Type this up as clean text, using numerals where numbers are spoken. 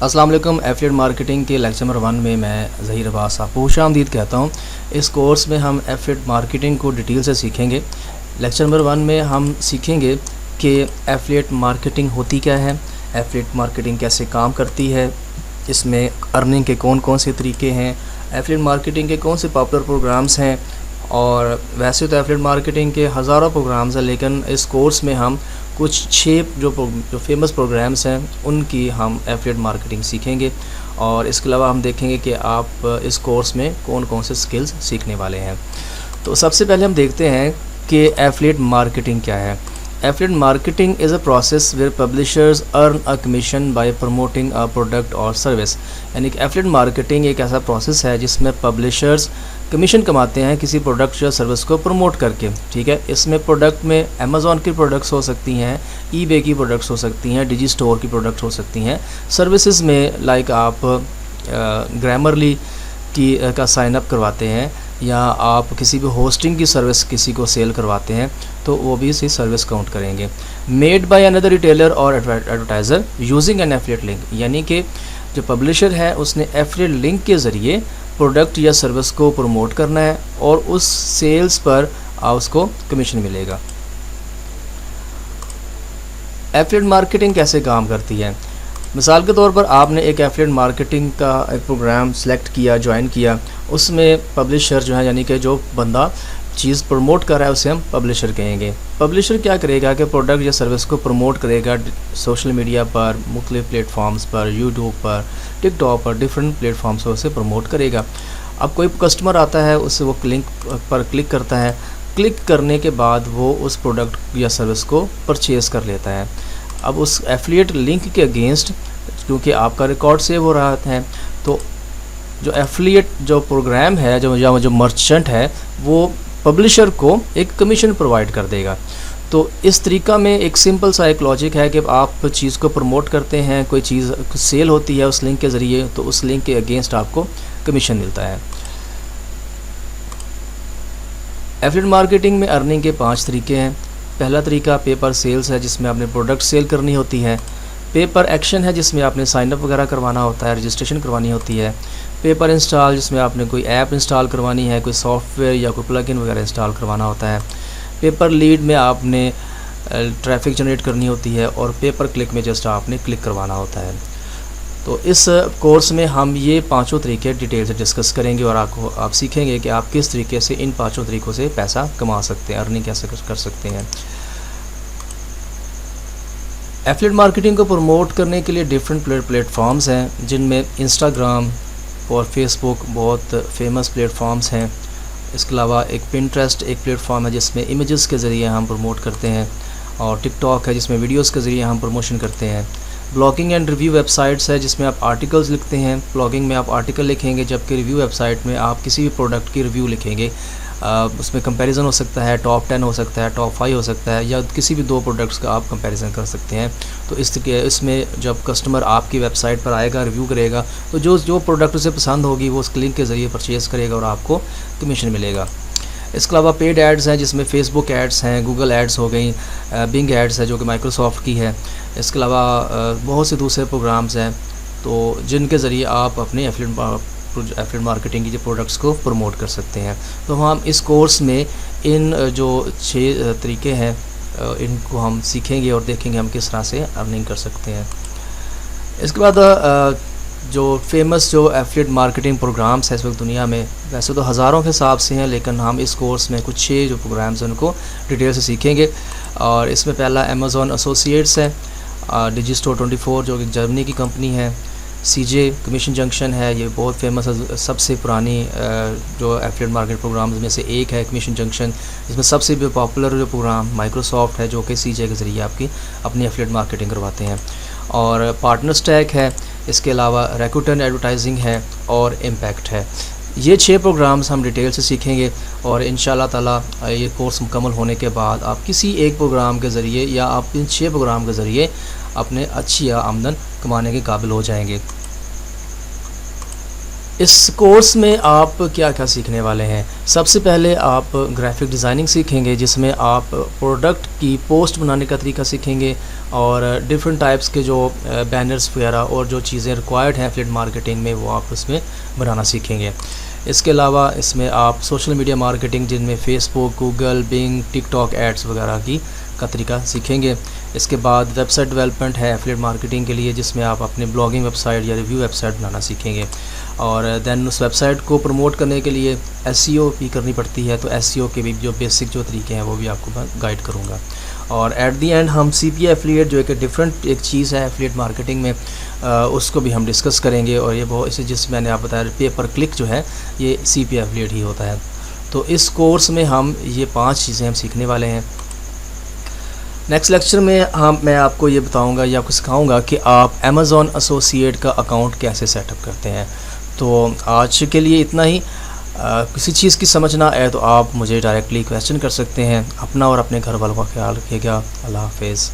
अस्सलाम वालेकुम। Affiliate marketing के लेक्चर नंबर 1 में मैं ज़हीर अब्बास आपको खुशामदीद कहता हूँ। इस कोर्स में हम एफिलिएट मार्केटिंग को डिटेल से सीखेंगे। लेक्चर नंबर 1 में हम सीखेंगे कि एफिलिएट मार्केटिंग होती क्या है, एफिलिएट मार्केटिंग कैसे काम करती है, इसमें अर्निंग के कौन कौन से तरीके हैं, एफिलिएट मार्केटिंग के कौन से पॉपुलर प्रोग्राम्स हैं। और वैसे तो एफिलिएट मार्केटिंग के हज़ारों प्रोग्राम्स हैं, लेकिन इस कोर्स में हम कुछ 6 जो फेमस प्रोग्राम्स हैं उनकी हम एफिलिएट मार्केटिंग सीखेंगे। और इसके अलावा हम देखेंगे कि आप इस कोर्स में कौन कौन से स्किल्स सीखने वाले हैं। तो सबसे पहले हम देखते हैं कि एफिलिएट मार्केटिंग क्या है। Affiliate marketing is a process where publishers earn a commission by promoting a product or service. यानी कि एफिलिएट मार्केटिंग एक ऐसा प्रोसेस है जिसमें पब्लिशर्स कमीशन कमाते हैं किसी प्रोडक्ट या सर्विस को प्रमोट करके। ठीक है, इसमें प्रोडक्ट में अमेज़ॉन की प्रोडक्ट्स हो सकती हैं, ईबे की प्रोडक्ट्स हो सकती हैं, डिजी स्टोर की प्रोडक्ट्स हो सकती हैं। सर्विसेज में लाइक आप ग्रामरली की का साइन अप करवाते हैं या आप किसी भी होस्टिंग की सर्विस किसी को सेल करवाते हैं तो वो भी इसी सर्विस काउंट करेंगे। मेड बाय अनदर रिटेलर और advertiser using N affiliate link, यानी कि जो पब्लिशर है उसने एफिलिएट लिंक के ज़रिए प्रोडक्ट या सर्विस को प्रमोट करना है और उस सेल्स पर उसको कमीशन मिलेगा। एफिलिएट मार्केटिंग कैसे काम करती है? मिसाल के तौर पर आपने एक एफिलिएट मार्केटिंग का एक प्रोग्राम सेलेक्ट किया, ज्वाइन किया। उसमें पब्लिशर जो है, यानी कि जो बंदा चीज़ प्रमोट कर रहा है उसे हम पब्लिशर कहेंगे। पब्लिशर क्या करेगा कि प्रोडक्ट या सर्विस को प्रमोट करेगा सोशल मीडिया पर, मुख्तलिफ प्लेटफॉर्म्स पर, यूट्यूब पर, टिकटॉक पर, डिफरेंट प्लेटफॉर्म्स पर उसे प्रमोट करेगा। अब कोई कस्टमर आता है, उससे वो लिंक पर क्लिक करता है। क्लिक करने के बाद वो उस प्रोडक्ट या सर्विस को परचेज़ कर लेता है। अब उस एफिलिएट लिंक के अगेंस्ट क्योंकि आपका रिकॉर्ड सेव हो रहा है, तो जो एफिलिएट जो प्रोग्राम है, जो मर्चेंट है, वो पब्लिशर को एक कमीशन प्रोवाइड कर देगा। तो इस तरीका में एक सिंपल सा एक लॉजिक है कि आप चीज़ को प्रमोट करते हैं, कोई चीज़ सेल होती है उस लिंक के ज़रिए, तो उस लिंक के अगेंस्ट आपको कमीशन मिलता है। एफिलिएट मार्केटिंग में अर्निंग के 5 तरीके हैं। पहला तरीका पेपर सेल्स है, जिसमें आपने प्रोडक्ट सेल करनी होती है। पेपर एक्शन है, जिसमें आपने साइनअप वगैरह करवाना होता है, रजिस्ट्रेशन करवानी होती है। पेपर इंस्टॉल, जिसमें आपने कोई ऐप इंस्टॉल करवानी है, कोई सॉफ्टवेयर या कोई प्लगइन वगैरह इंस्टॉल करवाना होता है। पेपर लीड में आपने ट्रैफिक जनरेट करनी होती है और पेपर क्लिक में जस्ट आपने क्लिक करवाना होता है। तो इस कोर्स में हम ये 5 तरीके डिटेल से डिस्कस करेंगे और आप सीखेंगे कि आप किस तरीके से इन 5 तरीक़ों से पैसा कमा सकते हैं, अर्निंग कैसे कर सकते हैं। एफिलिएट मार्केटिंग को प्रमोट करने के लिए डिफरेंट प्लेटफॉर्म्स हैं, जिनमें इंस्टाग्राम और फेसबुक बहुत फेमस प्लेटफॉर्म्स हैं। इसके अलावा एक पिंटरेस्ट एक प्लेटफॉर्म है जिसमें इमेजेस के ज़रिए हम प्रमोट करते हैं, और टिकटॉक है जिसमें वीडियोस के ज़रिए हम प्रमोशन करते हैं। ब्लॉगिंग एंड रिव्यू वेबसाइट्स है जिसमें आप आर्टिकल्स लिखते हैं। ब्लॉगिंग में आप आर्टिकल लिखेंगे, जबकि रिव्यू वेबसाइट में आप किसी भी प्रोडक्ट की रिव्यू लिखेंगे। उसमें कंपैरिजन हो सकता है, टॉप 10 हो सकता है, टॉप 5 हो सकता है, या किसी भी 2 प्रोडक्ट्स का आप कंपैरिजन कर सकते हैं। तो इसमें जब कस्टमर आपकी वेबसाइट पर आएगा, रिव्यू करेगा, तो जो प्रोडक्ट उसे पसंद होगी वो उस लिंक के ज़रिए परचेज़ करेगा और आपको कमीशन मिलेगा। इसके अलावा पेड एड्स हैं, जिसमें फेसबुक एड्स हैं, गूगल एड्स हो गई, बिंग एड्स है जो कि माइक्रोसॉफ्ट की है। इसके अलावा बहुत से दूसरे प्रोग्राम्स हैं तो जिनके ज़रिए आप अपने एफिलिएट मार्केटिंग की जो प्रोडक्ट्स को प्रमोट कर सकते हैं। तो हम इस कोर्स में इन जो 6 तरीके हैं इनको हम सीखेंगे और देखेंगे हम किस तरह से अर्निंग कर सकते हैं। इसके बाद जो फेमस जो एफिलिएट मार्केटिंग प्रोग्राम्स हैं इस वक्त दुनिया में, वैसे तो हज़ारों के हिसाब से हैं, लेकिन हम इस कोर्स में कुछ 6 जो प्रोग्राम्स हैं उनको डिटेल से सीखेंगे। और इसमें पहला अमेज़ॉन एसोसिएट्स है, डिजी स्टोर 24 जो कि जर्मनी की कंपनी है, सीजे कमीशन जंक्शन है, ये बहुत फेमस है, सबसे पुरानी जो एफिलिएट मार्केट प्रोग्राम्स में से एक है कमीशन जंक्शन। इसमें सबसे भी पॉपुलर जो प्रोग्राम माइक्रोसॉफ्ट है जो कि सीजे के ज़रिए आपकी अपनी एफिलिएट मार्केटिंग करवाते हैं। और पार्टनर स्टैक है, इसके अलावा रैकुटन एडवर्टाइजिंग है और इम्पैक्ट है। ये 6 प्रोग्राम्स हम डिटेल से सीखेंगे और इंशाल्लाह ताला ये कोर्स मुकम्मल होने के बाद आप किसी एक प्रोग्राम के ज़रिए या आप इन 6 प्रोग्राम के ज़रिए अपने अच्छी आमदन कमाने के काबिल हो जाएंगे। इस कोर्स में आप क्या क्या सीखने वाले हैं? सबसे पहले आप ग्राफिक डिज़ाइनिंग सीखेंगे, जिसमें आप प्रोडक्ट की पोस्ट बनाने का तरीका सीखेंगे और डिफरेंट टाइप्स के जो बैनर्स वगैरह और जो चीज़ें रिक्वायर्ड हैं एफिलिएट मार्केटिंग में, वो आप उसमें बनाना सीखेंगे। इसके अलावा इसमें आप सोशल मीडिया मार्केटिंग, जिनमें Facebook, Google, Bing, TikTok ads वगैरह का तरीका सीखेंगे। इसके बाद वेबसाइट डेवलपमेंट है एफिलिएट मार्केटिंग के लिए, जिसमें आप अपने ब्लॉगिंग वेबसाइट या रिव्यू वेबसाइट बनाना सीखेंगे। और देन उस वेबसाइट को प्रमोट करने के लिए एसईओ भी करनी पड़ती है, तो एसईओ के भी जो बेसिक जो तरीके हैं वो भी आपको मैं गाइड करूँगा। और एट दी एंड हम सीपीए एफिलिएट, जो एक डिफरेंट एक चीज़ है एफिलिएट मार्केटिंग में, उसको भी हम डिस्कस करेंगे। और ये बहुत इसे जिस मैंने आप बताया पे पर क्लिक जो है ये सीपीए एफिलिएट ही होता है। तो इस कोर्स में हम ये 5 चीज़ें हम सीखने वाले हैं। नेक्स्ट लेक्चर में मैं आपको ये बताऊंगा या आपको सिखाऊंगा कि आप अमेज़ॉन एसोसिएट का अकाउंट कैसे सेटअप करते हैं। तो आज के लिए इतना ही। किसी चीज़ की समझ ना आए तो आप मुझे डायरेक्टली क्वेश्चन कर सकते हैं। अपना और अपने घर वालों का ख्याल रखिएगा। अल्लाह हाफिज़।